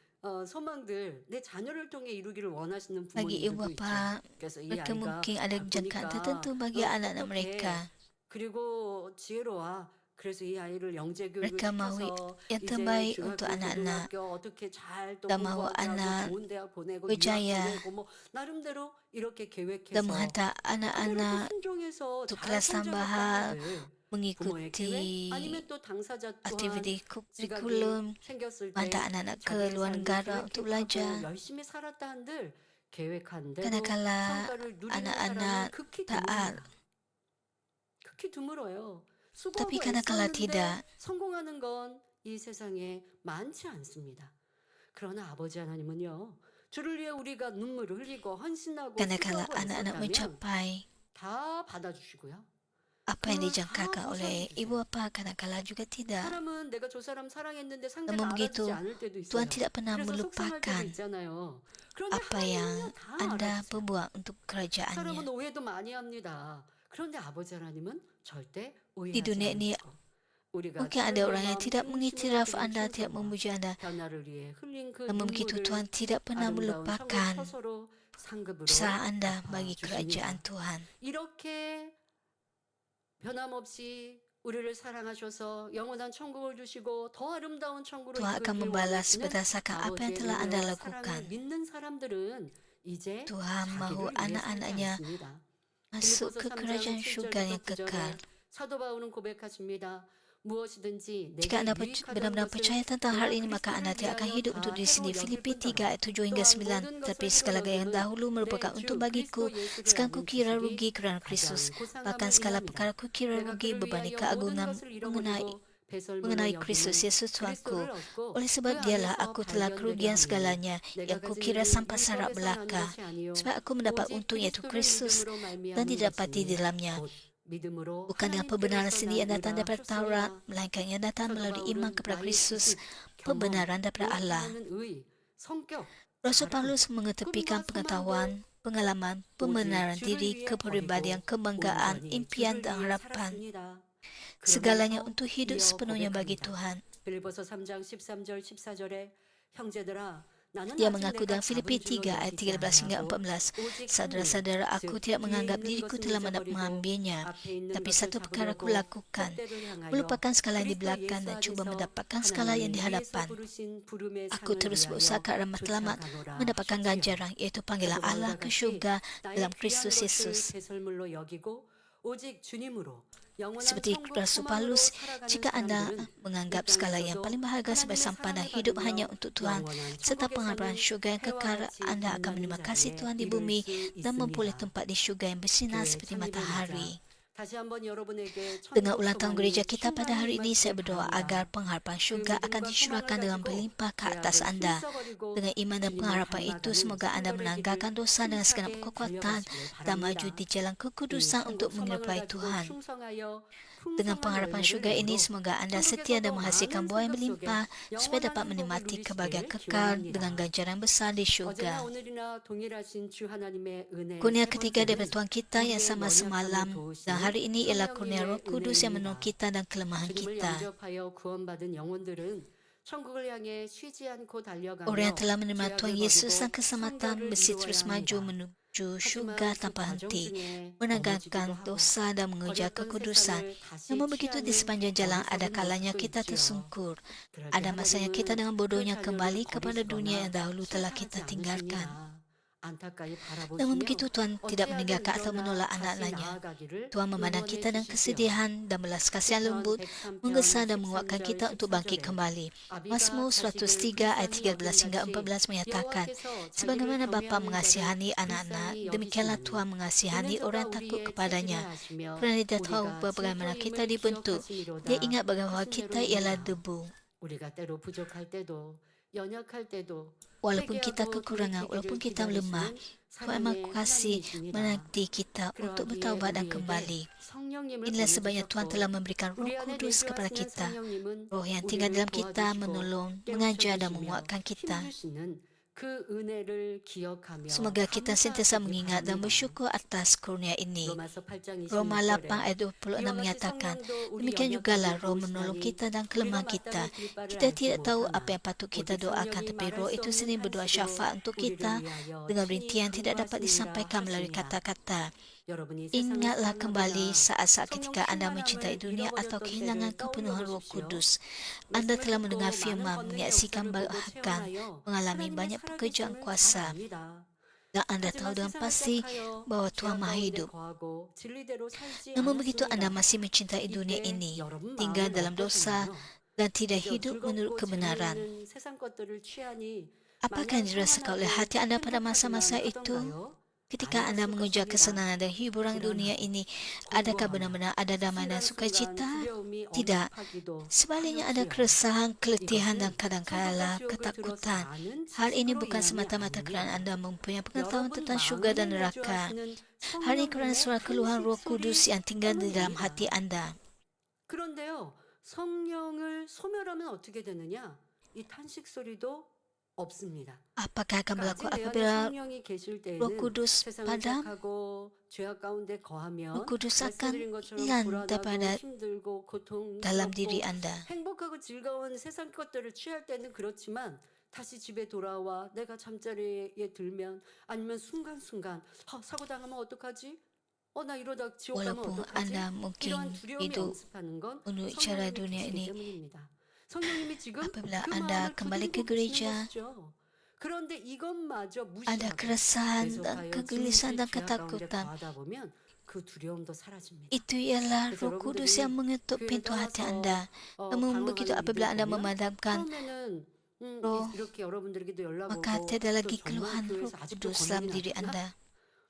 소망들 내 자녀를 통해 이루기를 원하시는 Bagi ibu 부모님들도 있죠. bapa, 그래서 이 mereka 아이가 mungkin ada jangkaan 보니까 tertentu bagi anak-anak 똑똑해. mereka. 그리고 지혜로워. 그래서 이 아이를 영재 교육을 Mereka mahu 시켜서 yang 이제 terbaik 중학교, untuk anak-anak. 고등학교 어떻게 잘 또 Dan mahu 공부하게 하고 anak 좋은 대학 보내고 유학 berjaya 보내고 뭐 나름대로 이렇게 dan 계획해서 menghantar 그대로 anak-anak 순종해서 untuk 잘 kelas 성장했던 tambahan, 아이들 부모의 mengikuti 계획 아니면 또 당사자 또한 aktiviti 지각이 kurikulum, 생겼을 때 menghantar anak-anak ke 자기의 luar 삶을 negara untuk 계획하고 belajar. 열심히 살았다 한들 계획한 대로 Kadang-kala 성과를 누리는 사람은 anak-anak 극히 taat, 드뭅니다. 극히 드물어요. tapi 수고하고 kadang-kala 애썼는데 tidak. 성공하는 건 이 세상에 많지 않습니다. 그러나 아버지 하나님은요. 주를 위해 우리가 눈물을 흘리고 헌신하고 Kadang-kala 수고하고 anak-anak 애썼다면 mencapai 다 받아주시고요. apa yang 그걸 다 dijangkakan oleh 보상해 ibu 주세요. bapa, kadang-kala juga tidak. 사람은 내가 저 사람 사랑했는데 상대가 Namun begitu, 알아주지 않을 때도 Tuhan 있어요. tidak pernah 그래서 속상할 때도 melupakan 있잖아요. 그런데 apa yang 하나님은요 다 Anda 알아주세요. perbuat untuk kerajaannya. 사람은 오해도 많이 합니다. 그런데 아버지 하나님은 절대 Di 오해하지 dunia ini, 않으시고 우리가 mungkin ada 주를 orang yang 마음 tidak 중심으로 mengiktiraf 드린 Anda, tidak 충성과 memuji Anda. 변화를 위해 흘린 그 Namun begitu, 눈물을 Tuhan tidak pernah 아름다운 천국 melupakan 처소로 상급으로 usaha Anda bagi 갚아주십니다. kerajaan Tuhan. 이렇게 변함없이 우리를 사랑하셔서 영원한 천국을 주시고 더 아름다운 천국으로 Tuhan akan 이끌길 membalas 원하시는 berdasarkan apa yang 아버지의 telah Anda 은혜와 lakukan. 사랑을 믿는 사람들은 이제 Tuhan mahu 자기를 위해 살지 anak-anaknya 않습니다. masuk 빌립보서 ke 3장 kerajaan syurga yang 7절부터 9절에 kekal. 사도 바울은 고백하십니다. 무엇이든지 Jika 내게 Anda 유익하던 benar-benar 것을 percaya tentang hal 내가 ini, maka Anda 그리스도를 tidak akan 위하여 hidup 다 untuk diri 해로 sendiri. 여길 Filipi 3 뿐더러 ayat 7 hingga 또한 9. 모든 Tapi 것을 segala yang 해로 dahulu 여김은 merupakan 내 untuk 주 bagiku, 그리스도 예수를 sekarang 아는 kukira 지식이 rugi kerana 가장 Kristus. Bahkan 고상함을 segala 인합니다. perkara kukira 내가 rugi 그를 berbanding 위하여 모든 keagungan 것을 mengenai 잃어버리고 배설물로 mengenai 여기는 Kristus Yesus Tuanku. 그리스도를 얻고 Oleh 그 sebab dialah 안에서 aku telah 발견되게 kerugian 하니 segalanya 내가 yang 가진 kukira 일은 sampai sarap 율법에서 나는 belaka. 것이 아니요 Sebab aku mendapat 오직 untung yaitu 그리스도를 Kristus 믿음으로 dan 말미암은 didapati di 것이니 dalamnya. 곧 믿음으로 Bukan dengan pembenaran 하나님께로서 sendiri yang datang 나느라 daripada Taurat, 하셨으나 melainkan yang datang 사도 melalui iman 바울은 kepada 나의 Kristus, 지식, 경험, pembenaran daripada Allah. 노력하는 의, 성격, Rasul 자랑, Paulus mengetepikan 꿈과 pengetahuan, 소망도 pengalaman, 오직 pembenaran 주를 diri, 위해 kepribadian, 버리고 kebanggaan, 온전히 impian 주를 dan 위해 harapan. 살았습니다. Segalanya 그러면서 untuk hidup 이어 sepenuhnya bagi 고백합니다. Tuhan. 빌립보서 3장 13절 14절에 형제들아 나는 Dia 아직 mengaku 내가 dalam Filipi 잡은 줄로 3 ayat 여기지 13 hingga 아니하고 14. 오직 Saudara-saudara, 하늘, aku 즉 tidak 뒤에 menganggap 있는 diriku 것을 telah 잊어버리고 mengambilnya. 앞에 있는 Tapi 것을 satu perkara aku 잡으려고 lakukan, 콧대를 향하여 melupakan segala yang di 그리스도 belakang 예수 dan cuba 안에서 mendapatkan segala yang di 하나님이 위에서 hadapan. 부르신 부름의 Aku 상을 terus berusaha 위하여 ke arah matlamat, 쫓아가노라 mendapatkan 하셨지요. ganjaran, yaitu panggilan 사도 Allah 바울과 ke 같이 syurga 나의 dalam 귀한 Kristus 것을 Yesus. 배설물로 여기고 오직 주님으로 영원한 Seperti 천국 Rasul 소망으로 Paulus, 살아가는 jika Anda 사람들은 이 menganggap segala yang 땅에서도 paling berharga sebagai 하나님의 sampah 사랑을 hidup 받으며 hanya untuk Tuhan, 영원한 serta pengharapan 천국에서는 syurga yang 해와 kekal, 같이 Anda akan 빛나는 menerima kasih 자리에 Tuhan di 이룰 bumi 수 dan memperoleh 있습니다. tempat di syurga yang bersinar 교회 seperti 창립을 matahari. 맞아 다시 한번 여러분에게 Dengan 천국 ulang tahun 소망이 gereja kita pada hari ini, 충만히 saya 임하시길 berdoa agar 바랍니다. pengharapan 그 syurga akan 믿음과 disyurahkan 소망을 dengan 가지고 berlimpah ke 죄악을 atas Anda. 휘어버리고 Dengan iman dan 주님을 pengharapan itu, 닮아가는 semoga Anda 성결의 menanggalkan 길을 dosa dengan segenap 힘차게 kekuatan 달려가시길 dan maju 바랍니다. di jalan 이 kekudusan 천국 untuk 소망을 menyerupai 가지고 Tuhan. 충성하여 Dengan 풍성한 pengharapan 열매를 syurga ini, 내므로 semoga Anda setia dan 천국에서도 menghasilkan 많은 buah yang 상급 속에 berlimpah supaya dapat 영원한 행복을 menikmati kebahagiaan 누리시길 kekal dengan 기원합니다. ganjaran besar di 어제나 syurga. 오늘이나 동일하신 주 하나님의 은혜 Kurnia 세 ketiga daripada 번째는 Tuhan kita yang 우리의 sama 연약함을 semalam dan 도우시는 hari ini ialah kurnia Roh 성령님의 Kudus yang menolong 은혜입니다. kita dan kelemahan 주님을 kita. 영접하여 구원받은 영혼들은 천국을 향해 쉬지 않고 달려가며 Orang yang telah menerima 죄악을 Tuhan Yesus 버리고 sang keselamatan 성결을 mesti 이루어야 terus maju 합니다. menuju 하지만 syurga 그 tanpa 과정 henti, 중에 menanggalkan 넘어지기도 하고 dosa dan mengejar 버렸던 kekudusan. 세상을 다시 Namun begitu di 취하는 sepanjang jalan ada 어리석은 kalanya 모습도 kita 있지요. tersungkur. 그럴 때 Ada masanya kita 하나님은 dengan 그 bodohnya 자녀를 kembali kepada dunia yang 버리시거나 dahulu telah 심판하지 kita tinggalkan. 않으십니다. 안타까이 Namun 바라보시며 begitu Tuhan tidak 어찌하든 meninggalkan atau 일어나 menolak 다시 anak-anaknya. 나아가기를 Tuhan memandang 응원해 kita dengan 주시지요. kesedihan dan belas kasihan 시편 lembut, 103편 menggesa dan menguatkan 13절 kita untuk bangkit 14절에 kembali. 아비가 Mazmur 자식을 103 ayat 불쌍히 13 hingga 여김같이 14 menyatakan, 여호와께서 자기를 sebagaimana Bapa 경외하는 mengasihani 자를 anak-anak, 불쌍히 demikianlah 여기시나니 Tuhan mengasihani 이는 orang 저가 yang takut 우리의 kepadanya. 체질을 아시며 Kerana dia tahu 우리가 bagaimana kita 진토임을 dibentuk. 기억하시미로다 Dia ingat bahawa 하신 kita 대로 ialah 이루라. debu. 우리가 때로 부족할 때도 연약할 때도 Walaupun kita 회개하고 kekurangan, 돌이키기를 walaupun kita lemah, 기다리시는 Tuhan Maha 사랑의 Kasih 하나님이십니다. menanti kita untuk 그러하기에 bertaubat dan 우리에게 kembali. 성령님을 Inilah sebabnya Tuhan telah 보내주셨고 memberikan Roh 우리 안에 Kudus kepada 내주하시는 kita. 성령님은 Roh yang tinggal 우리를 dalam kita 도와주시고 menolong, mengajar dan 깨우쳐주시며 menguatkan kita. 힘주시는 그 은혜를 기억하며 Semoga kita sentiasa 감사하시기 mengingat dan 바랍니다. bersyukur atas kurnia ini. 로마서 8장 Roma 8 26절에 ayat 26 이와 같이 menyatakan, 성령도 우리 demikian jugalah 연약함을 Roh menolong 도우시나니 kita dan 우리가 kelemahan 마땅히 kita. 드릴 바를 Kita 알지 tidak tahu 못하나 apa yang patut kita 오직 doakan, 성령이 tapi 말할 Roh 수 itu 없는 sendiri berdoa 탄식으로 syafaat untuk 우리를 kita 위하여 dengan 친히 rintihan tidak dapat 간구하시니라 disampaikan melalui 하시니라. kata-kata. 여러분이 세상을 Ingatlah kembali 사랑하거나 saat-saat 성령 ketika Anda mencintai 충만함을 dunia atau 잃어버렸던 kehilangan 때를 kepenuhan 떠올려 Roh 보십시오. Kudus. Anda 말씀을 telah 듣고 mendengar 많은 firman, 권능의 menyaksikan 역사를 보고 bahkan 체험하여 mengalami 하나님의 banyak pekerjaan 살아계심을 잘 kuasa. 압니다. Dan Anda tahu 하지만 dengan 세상을 pasti 택하여 bahwa 죄악 Tuhan Maha 가운데 hidup. 거하고 진리대로 살지 Namun begitu Anda 않았습니다. masih mencintai dunia 이때 ini, 여러분 tinggal 마음은 dalam dosa 어떠셨나요? dan tidak 그저 hidup menurut 즐겁고 kebenaran. 재미있는 세상 것들을 취하니 Apakah yang dirasakan oleh hati Anda pada masa-masa itu? Ketika Anda mengejar kesenangan dan hiburan dunia ini, adakah benar-benar ada damai dan sukacita? Tidak. Sebaliknya ada keresahan, keletihan dan kadang-kala ketakutan. Hal ini bukan semata-mata kerana Anda mempunyai pengetahuan tentang syurga dan neraka. Hal ini kerana suara keluhan Roh Kudus yang tinggal di dalam hati Anda. 그런데요, 성령을 소멸하면 어떻게 되느냐? 이 탄식 소리도 없습니다. Apakah akan berlaku 아직 내 안에 apabila 성령이 계실 Roh 때에는 Kudus 세상을 padam? 택하고 죄악 가운데 거하면 Roh Kudus akan 말씀드린 것처럼 hilang 불안하고 daripada 힘들고 dalam diri 고통스럽고 Anda. 행복하고 즐거운 세상 것들을 취할 때는 그렇지만 다시 집에 돌아와 내가 잠자리에 들면 아니면 순간순간 사고 당하면 어떡하지? 나 이러다 지옥 가면 Walaupun 어떡하지? Anda mungkin 이러한 두려움이 hidup 연습하는 건 menurut cara 성령님이 dunia 계시기 ini, 때문입니다. 성령님이 지금 apabila 그 Anda 마음을 kembali ke 두드리고 계시는 gereja, 것이죠. 그런데 이것마저 ada 무시하고 keresahan dan 계속하여 kegelisahan dan 진실 죄악 가운데 ketakutan. 거하다 보면 그 두려움도 사라집니다. Itu ialah 그래서 Roh Kudus 여러분들이 yang mengetuk 교회를 pintu hati 떠나서 Anda. Namun begitu 방황하는 apabila Anda 일들 보면 memadamkan 처음에는 roh, 이렇게 여러분들에게도 연락 maka 오고 tiada 또 lagi 정말 keluhan Roh 교회에서 아직도 Kudus dalam 권능이 diri 나타나? Anda.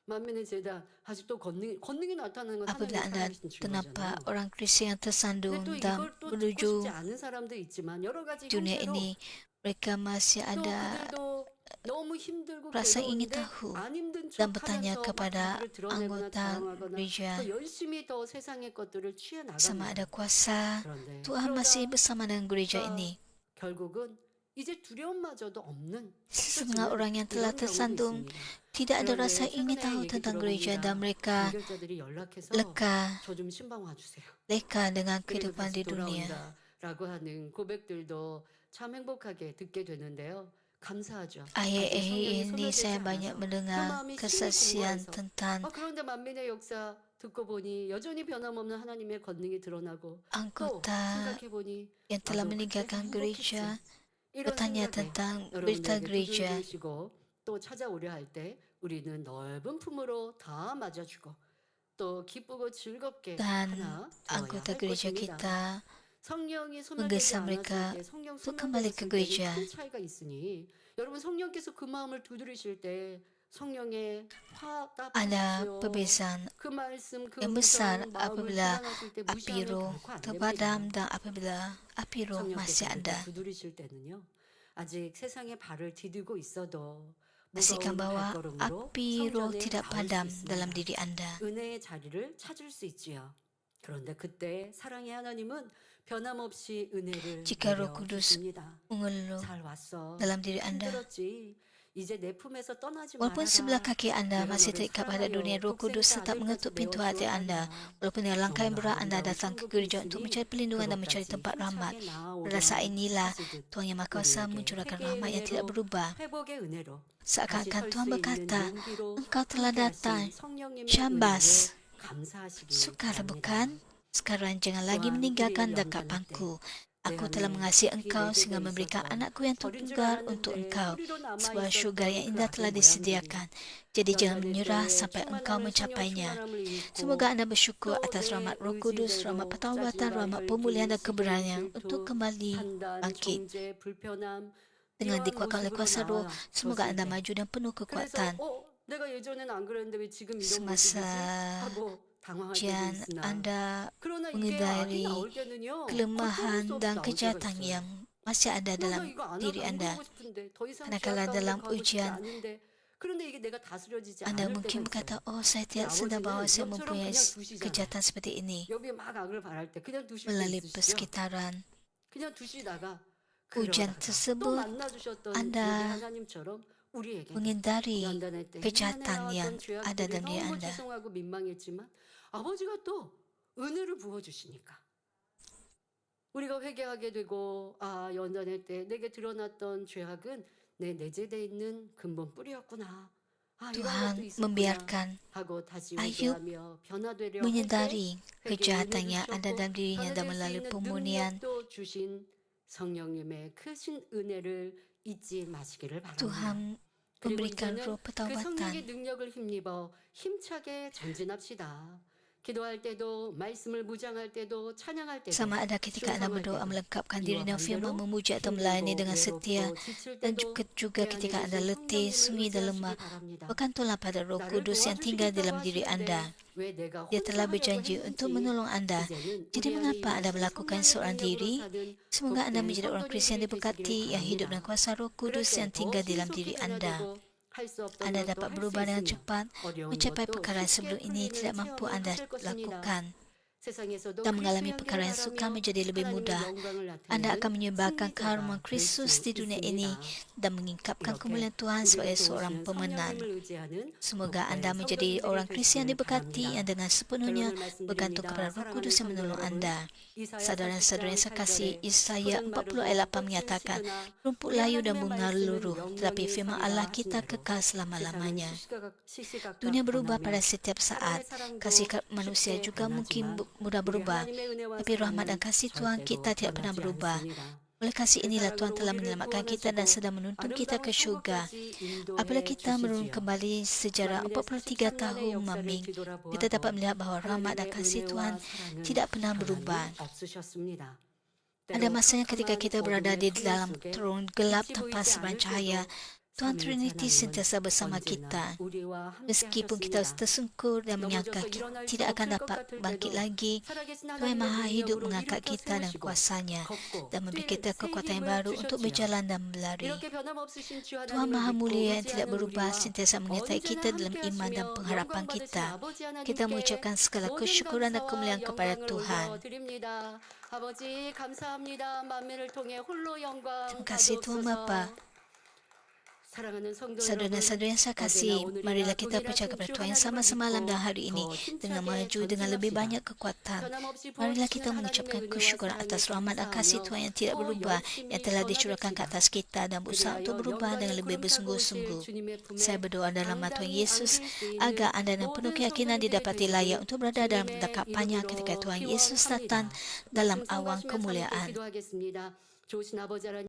만민의 제다 아직도 권능이 나타나는 건 Apabila 하나님의 Anda 살아계신 ternampak 증거잖아요. orang Kristian yang 근데 tersandung 또 dan 이걸 또 듣고 menuju 싶지 않은 사람도 있지만 여러 가지 dunia 형태로 ini, mereka masih 또 ada 그들도 너무 힘들고 rasa ingin 괴로운데 tahu 안 힘든 dan bertanya 척하면서 막 kepada 자기를 드러내거나 anggota 자랑하거나 gereja 또 열심히 더 세상의 것들을 취해 sama ada 나갑니다. kuasa. 그런데 Tuhan masih 그러다 bersama dengan gereja 어, ini. 결국은 이제 두려움마저도 없는 Setengah orang yang telah 이런 경우도 tersandung 있습니다. tidak ada rasa 그런데 ingin 최근에 tahu 얘기 tentang gereja dan 들어봅니다. mereka 연결자들이 연락해서 leka 저 좀 신방 와주세요. dengan 그리고 kehidupan 다시 di dunia. 돌아온다라고 하는 고백들도 참 행복하게 듣게 되는데요. 감사하죠. 아직 Akhir-akhir 성령이 ini 소멸되지 saya banyak 않아서 그 mendengar 마음이 심히 kesaksian 공고해서 tentang 그런데 만민의 역사 듣고 보니 여전히 변함없는 하나님의 권능이 드러나고 또 anggota 생각해 보니 yang telah 나도 그때 meninggalkan 행복했지. gereja 이런 bertanya 생각에 tentang berita 여러분들에게 gereja. 두들기시고 또 찾아오려 할 때 우리는 넓은 품으로 다 맞아주고 또 기쁘고 즐겁게 Dan 하나 되어야 anggota 할 gereja 것입니다. kita 성령이 menggesa 소멸되지 mereka 않았을 때 성령 untuk kembali ke 소멸되었을 때는 gereja. 큰 차이가 있으니 여러분 성령께서 그 마음을 두드리실 때 성령의 Ada 화답하십시오. perbezaan 그 말씀 그 yang besar 음성 마음을 apabila 주관하실 때 api 무시하면 roh 결코 안 terpadam 됩니다. dan apabila api roh masih 성령께서 우리를 ada. 두드리실 때는요. 아직 세상에 발을 디디고 있어도 Pastikan 무거운 bahwa 발걸음으로 api roh 성전에 tidak 나올 수 padam 있습니다. dalam diri Anda. 은혜의 자리를 찾을 수 있지요. 그런데 그때 사랑의 하나님은 변함없이 은혜를 Jika Roh Kudus 내려주십니다. mengeluh 잘 왔어. dalam diri Anda. 힘들었지. 이제 내 품에서 떠나지 Walaupun sebelah 말아라. kaki Anda 내가 masih 너를 terikat pada dunia, 사랑하여 Roh Kudus 독생자 tetap mengetuk 아들까지 pintu 내어 hati Anda. 주었다니라. Walaupun dengan langkah yang berat Anda 너무나 datang ke 아름다운 gereja 천국이 untuk 있으니 mencari perlindungan dan mencari 그것까지 tempat rahmat. 힘차게 Pada saat 나아오라 inilah 하시듯 Tuhan Yang Maha Kuasa 우리에게 mencurahkan 회개의 rahmat yang tidak 은혜로 berubah. 회복의 은혜로 다시 Seakan-akan 설 Tuhan 수 있는 berkata, 용기로 engkau telah datang. 함께하신 성령님의 Syabas. 은혜를 감사하시기 Sukar 바랍니다. bukan? Sekarang jangan lagi Tuhan, meninggalkan kini dekat yang pangku. 내 Aku 안에 telah mengasihi 그게 engkau 내게 sehingga 돼 memberikan 있어서 anakku yang 버린 줄 tertunggal untuk 알았는데 engkau. 뿌리로 남아 Sebuah syurga yang 있었던 그 indah 아들 telah 모양들이 disediakan. Jadi jangan 연단될 menyerah 때 sampai engkau 충만함을 성령 mencapainya. 충만함을 잃고 Semoga anda bersyukur 또 atas 내 rahmat Roh Kudus, 의지대로 rahmat pertaubatan, 짜증과 rahmat 혈기, pemulihan dan 시기, keberanian 질투, untuk kembali 판단, bangkit. 정죄, 불편함 Dengan 이러한 dikuatkan oleh 모습으로 kuasa Roh, semoga 나아졌을 anda 때 maju dan penuh 그래서 kekuatan. 내가 예전에는 안 그랬는데 왜 지금 이런 Semasa 모습이지? 하고 당황할 때도 ujian 있으나 anda 그러나 이게 menghindari 악이 나올 때는요 kelemahan 어쩔 수 없이 dan 나올 때가 kejahatan 있어요. yang masih ada 나 dalam 이거 안 diri 안 Anda. 그러고 싶은데 더 이상 Kadang-kala 죄악 가운데 dalam 가고 싶지 ujian, 않은데 그런데 이게 내가 다스려지지 Anda 않을 때가 mungkin 있어요. berkata, oh saya 근데 tidak sedar bahwa 아버지는 saya 엽처럼 mempunyai 그냥 두시잖아요. kejahatan seperti ini. 엽이 막 악을 바랄 때 그냥 두실 때 Melalui 있으시죠? persekitaran 그냥 두시다가 ujian 그러다가 또 tersebut, 만나 주셨던 Anda 우리 하나님처럼 우리에게도 menghindari 연단할 때 kejahatan 지난해 yang 나왔던 ada 죄악들이 dalam diri 너무 Anda. 죄송하고 민망했지만 아버지가 또 은혜를 부어 주시니까 우리가 회개하게 되고 연단할 때 내게 드러났던 죄악은 내 내재돼 있는 근본 뿌리였구나. 이런 것도 Tuhan 있었구나 membiarkan 하고 다시 Ayub 회개하며 변화되려 할 때 menyadari 회개의 kejahatan 은혜를 yang ada 주셨고 dalam dirinya dan 변화될 수 melalui 있는 pemurnian 능력도 주신 성령님의 크신 은혜를 잊지 마시기를 바랍니다. Tuhan 그리고 memberikan 이제는 roh 그 성령의 pertobatan. 능력을 힘입어 힘차게 전진합시다. 기도할 때도 말씀을 무장할 때도 찬양할 때도 Sama ada ketika Anda 충성할 berdoa 때도 melengkapkan 이와 diri dengan firman, 반대로 memuji atau melayani 힘들고 dengan setia, 외롭고 지칠 dan 때도 juga 내 안에 ketika Anda 계신 letih, 성령님을 sunyi dan lemah, 의지하시기 바랍니다. berkantonglah pada Roh 나를 Kudus yang tinggal 도와주시겠다고 dalam diri Anda. 하시는데 왜 내가 Dia 혼자 telah 하려고 berjanji untuk 했는지 menolong Anda. 이제는 Jadi 우리 안에 mengapa Anda 일하신 melakukan 성령의 seorang 능력으로 diri? 사는 Semoga Anda 복된 menjadi orang Kristian 성도님이 되시기를 diberkati yang hidup dengan 바랍니다. kuasa Roh 그럴 Kudus yang 때 더 tinggal dalam 신속히 diri Anda. 변화되고 할 수 없던 Anda 것도 dapat 할 수 berubah dengan 있으며 cepat, 어려운 mencapai 것도 perkara yang 쉽게 sebelum ini 풀리는 tidak mampu 체험을 Anda 하실 것입니다. lakukan. 세상에서도 Dan mengalami 그리스도의 perkara yang 영광을 sukar 바라며 menjadi lebih 하나님의 mudah. 영광을 Anda 나타내는 akan menyebarkan 승리자가 keharuman 될 Kristus 수 di dunia ini 있습니다. dan mengingkapkan 이렇게 kemuliaan Tuhan 우리를 sebagai seorang 도우시는 pemenang. 성령님을 의지하는 Semoga 복된 Anda menjadi 성도님들이 orang Kristian 되시기를 diberkati 바랍니다. yang dengan sepenuhnya 결론을 bergantung 말씀드립니다. kepada Roh 사랑하는 Kudus yang 성도 menolong 여러분, Anda. 이사야 Saudara-saudara yang 40장 saya kasih, 8절에 Yesaya 푸른 40 마르고 ayat 8 꽃은 menyatakan, 시드나 rumput 우리 layu dan 하나님의 bunga 말씀은 luruh, tetapi 영영이 firman 서리라 Allah 하신 kita 대로 kekal 세상은 selama-lamanya. 시시각각 Dunia berubah 변하며 pada setiap saat. 사랑도 Kasih manusia 쉽게 juga mungkin 변하지만 mudah 우리 berubah. 하나님의 은혜와 Tapi rahmat dan 사랑은 kasih Tuhan 절대로 kita tidak pernah 변하지 berubah. 않습니다. Oleh kasih 그 inilah Tuhan 사랑으로 telah 우리를 menyelamatkan kita dan 구원하시고 sedang menuntun kita 아름다운 ke syurga. 천국까지 Apabila 인도해 kita merunung 주시지요. kembali sejarah 만민의 43 43년의 tahun 역사를 maming, 뒤돌아보아도 kita dapat melihat bahawa rahmat dan 하나님의 kasih Tuhan 은혜와 사랑은 tidak pernah 변함이 berubah. 없으셨습니다. Ada masanya ketika 깜깜한 kita berada 어둠의 di 터널 dalam 속에 terowongan gelap 빛이 tanpa 보이지 sebarang 않을 cahaya, 때도 Tuhan 삼위일체 Trinity 하나님은 sentiasa bersama 언제나 kita. 우리와 함께 Meskipun kita 하셨습니다. tersungkur dan menyangka 넘어져서 kita 일어날 수 tidak akan 없을 것 dapat 같을 bangkit 때도 lagi, 살아계신 Tuhan 하나님의 Maha Hidup 능력으로 mengangkat 일으켜 kita dan 세우시고 kuasanya 걷고 dan memberi 뛸 kita 새 kekuatan yang 힘을 baru untuk 주셨지요. berjalan dan berlari. 이렇게 변함없으신 주 Tuhan 하나님을 Maha 믿고 Mulia yang tidak 의지하는 berubah 우리와 sentiasa menyertai 언제나 kita dalam iman dan 함께하시며 pengharapan 영광 받으신 kita. 아버지 Kita 하나님께 mengucapkan segala 모든 kesyukuran dan 감사와 kemuliaan kepada 영광을 Tuhan. 올려드립니다. 아버지 감사합니다. 만민을 통해 홀로 영광 Terima kasih Tuhan Bapa. 받으옵소서. 사랑하는 성도 여러분, Saudara-saudara yang saya 어제나 kasih, 오늘이나 marilah kita 동일하신 percaya kepada 주 Tuhan yang 하나님을 sama semalam dan 믿고 hari ini 더 dengan 힘차게 maju dengan lebih 전진합시다. banyak kekuatan. 변함없이 Marilah 부어주시는 kita 하나님의 mengucapkan 은혜와 kesyukuran 사랑에 atas rahmat dan kasih 감사하며 Tuhan yang tidak 더 berubah, 열심히 yang telah dicurahkan ke 변화됩시다. atas kita dan berusaha untuk 그리하여 berubah dengan 영광의 lebih 구름 타고 오실 bersungguh-sungguh. 주님의 품에 Saya berdoa dalam nama Tuhan 당당히 Yesus 안길 수 있는 agar anda dengan 모든 penuh keyakinan 성도님들이 didapati layak 되시길 untuk berada dalam 주님의 tangkapannya ketika 이름으로 Tuhan Yesus 기원합니다. datang dalam 말씀 awan 성가시면서 함께 kemuliaan. 기도하겠습니다. 좋으신 아버지 하나님